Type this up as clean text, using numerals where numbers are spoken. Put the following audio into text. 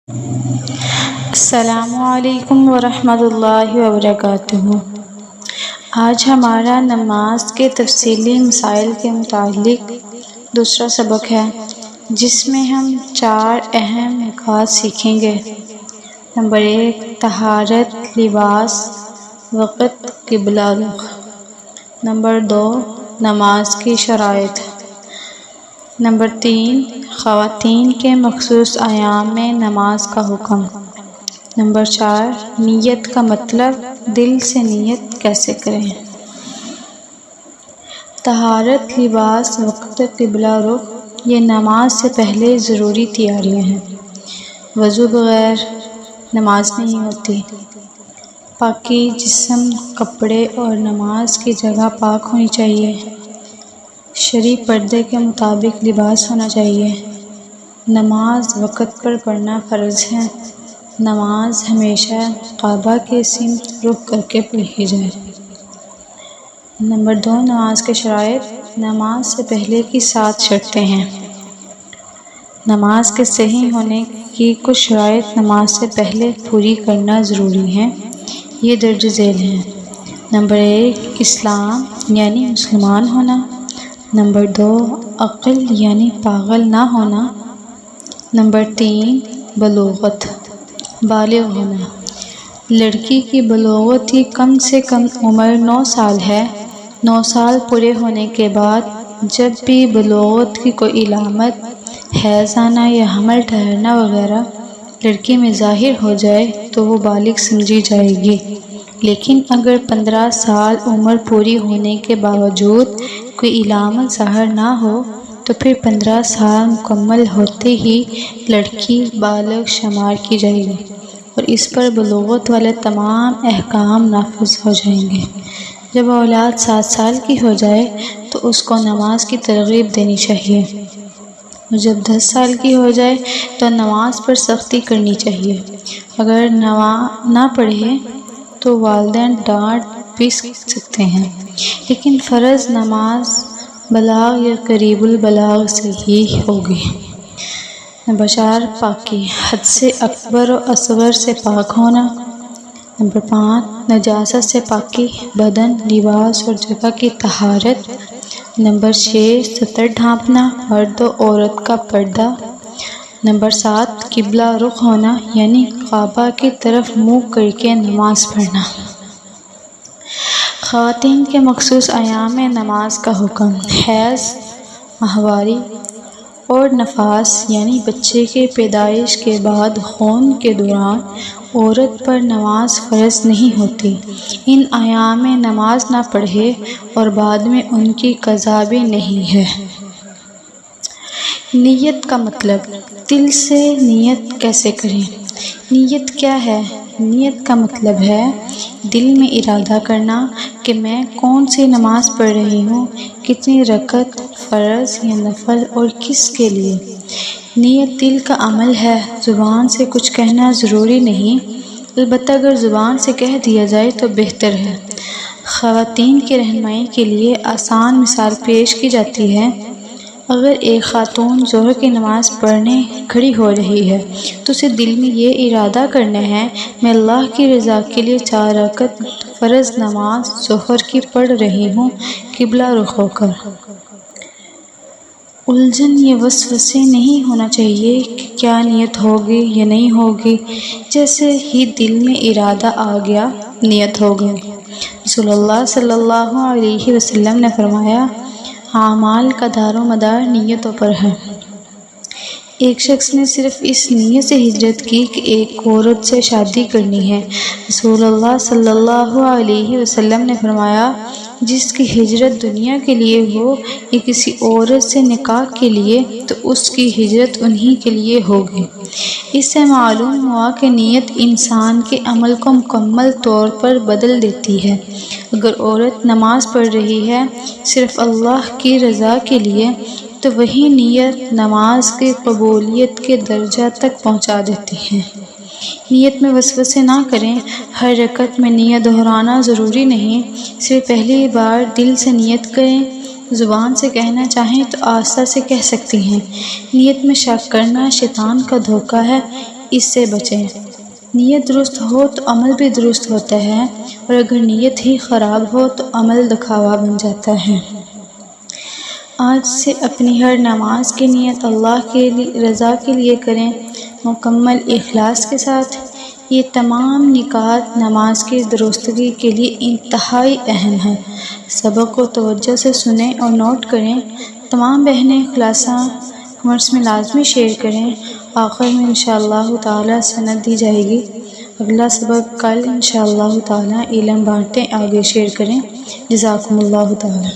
السلام علیکم ورحمۃ اللہ وبرکاتہ۔ آج ہمارا نماز کے تفصیلی مسائل کے متعلق دوسرا سبق ہے، جس میں ہم 4 اہم نکات سیکھیں گے۔ نمبر 1، طہارت، لباس، وقت، قبلہ رخ۔ نمبر 2، نماز کی شرائط۔ نمبر 3، خواتین کے مخصوص ایام میں نماز کا حکم۔ نمبر 4، نیت کا مطلب، دل سے نیت کیسے کریں۔ طہارت، لباس، وقت، قبلہ رخ یہ نماز سے پہلے ضروری تیاریاں ہیں۔ وضو بغیر نماز نہیں ہوتی۔ پاکی جسم، کپڑے اور نماز کی جگہ پاک ہونی چاہیے۔ شرعی پردے کے مطابق لباس ہونا چاہیے۔ نماز وقت پر پڑھنا فرض ہے۔ نماز ہمیشہ کعبہ کی سمت رخ کر کے پڑھی جائے۔ نمبر 2، نماز کے شرائط۔ نماز سے پہلے کی 7 شرطیں ہیں۔ نماز کے صحیح ہونے کی کچھ شرائط نماز سے پہلے پوری کرنا ضروری ہیں۔ یہ درج ذیل ہیں۔ نمبر 1، اسلام یعنی مسلمان ہونا۔ نمبر 2، عقل یعنی پاگل نہ ہونا۔ نمبر 3، بلوغت بالغ ہونا۔ لڑکی کی بلوغت کی کم سے کم عمر 9 سال ہے۔ 9 سال پورے ہونے کے بعد جب بھی بلوغت کی کوئی علامت، حیض آنا یا حمل ٹھہرنا وغیرہ لڑکی میں ظاہر ہو جائے تو وہ بالغ سمجھی جائے گی۔ لیکن اگر 15 سال عمر پوری ہونے کے باوجود کوئی علامت ظاہر نہ ہو تو پھر 15 سال مکمل ہوتے ہی لڑکی بالغ شمار کی جائے گی اور اس پر بلوغت والے تمام احکام نافذ ہو جائیں گے۔ جب اولاد 7 سال کی ہو جائے تو اس کو نماز کی ترغیب دینی چاہیے، اور جب 10 سال کی ہو جائے تو نماز پر سختی کرنی چاہیے۔ اگر نہ پڑھے تو والدین ڈانٹ بھی سکتے ہیں، لیکن فرض نماز بلاغ یا قریب البلاغ سے ہی ہوگی۔ نمبر 4، پاکی، حد سے اکبر و اصغر سے پاک ہونا۔ نمبر 5، نجاست سے پاکی، بدن، لباس اور جگہ کی طہارت۔ نمبر 6، ستر ڈھانپنا، مرد و عورت کا پردہ۔ نمبر 7، قبلہ رخ ہونا یعنی کعبہ کی طرف منہ کر کے نماز پڑھنا۔ خواتین کے مخصوص ایام میں نماز کا حکم۔ حیض، ماہواری اور نفاس یعنی بچے کے پیدائش کے بعد خون کے دوران عورت پر نماز فرض نہیں ہوتی۔ ان ایام میں نماز نہ پڑھے اور بعد میں ان کی قضا بھی نہیں ہے۔ نیت کا مطلب، دل سے نیت کیسے کریں۔ نیت کیا ہے؟ نیت کا مطلب ہے دل میں ارادہ کرنا کہ میں کون سی نماز پڑھ رہی ہوں، کتنی رکعت، فرض یا نفل اور کس کے لیے۔ نیت دل کا عمل ہے، زبان سے کچھ کہنا ضروری نہیں، البتہ اگر زبان سے کہہ دیا جائے تو بہتر ہے۔ خواتین کی رہنمائی کے لیے آسان مثال پیش کی جاتی ہے۔ اگر ایک خاتون ظہر کی نماز پڑھنے کھڑی ہو رہی ہے تو اسے دل میں یہ ارادہ کرنا ہے میں اللہ کی رضا کے لیے 4 رکعت فرض نماز ظہر کی پڑھ رہی ہوں، قبلہ رخ ہو کر۔ الجھن یا وسوسے نہیں ہونا چاہیے کہ کیا نیت ہوگی یا نہیں ہوگی، جیسے ہی دل میں ارادہ آ گیا نیت ہو گئی۔ رسول اللہ صلی اللہ علیہ وسلم نے فرمایا، اعمال کا دار و مدار نیتوں پر ہے۔ ایک شخص نے صرف اس نیت سے ہجرت کی کہ ایک عورت سے شادی کرنی ہے۔ رسول اللہ صلی اللہ علیہ وسلم نے فرمایا، جس کی ہجرت دنیا کے لیے ہو یا کسی عورت سے نکاح کے لیے تو اس کی ہجرت انہی کے لیے ہوگی۔ اس سے معلوم ہوا کہ نیت انسان کے عمل کو مکمل طور پر بدل دیتی ہے۔ اگر عورت نماز پڑھ رہی ہے صرف اللہ کی رضا کے لیے تو وہی نیت نماز کی قبولیت کے درجہ تک پہنچا دیتی ہے۔ نیت میں وسوسے نہ کریں۔ ہر رکعت میں نیت دہرانا ضروری نہیں، صرف پہلی بار دل سے نیت کریں۔ زبان سے کہنا چاہیں تو آہستہ سے کہہ سکتی ہیں۔ نیت میں شک کرنا شیطان کا دھوکہ ہے، اس سے بچیں۔ نیت درست ہو تو عمل بھی درست ہوتا ہے، اور اگر نیت ہی خراب ہو تو عمل دکھاوا بن جاتا ہے۔ آج سے اپنی ہر نماز کی نیت اللہ کی رضا کے لیے کریں، مکمل اخلاص کے ساتھ۔ یہ تمام نکات نماز کی درستگی کے لیے انتہائی اہم ہیں۔ سبق کو توجہ سے سنیں اور نوٹ کریں۔ تمام بہنیں خلاصہ کمنٹس میں لازمی شیئر کریں۔ آخر میں انشاءاللہ تعالی سند دی جائے گی۔ اگلا سبق کل انشاءاللہ تعالی۔ علم بانٹیں، آگے شیئر کریں۔ جزاکم اللہ تعالی۔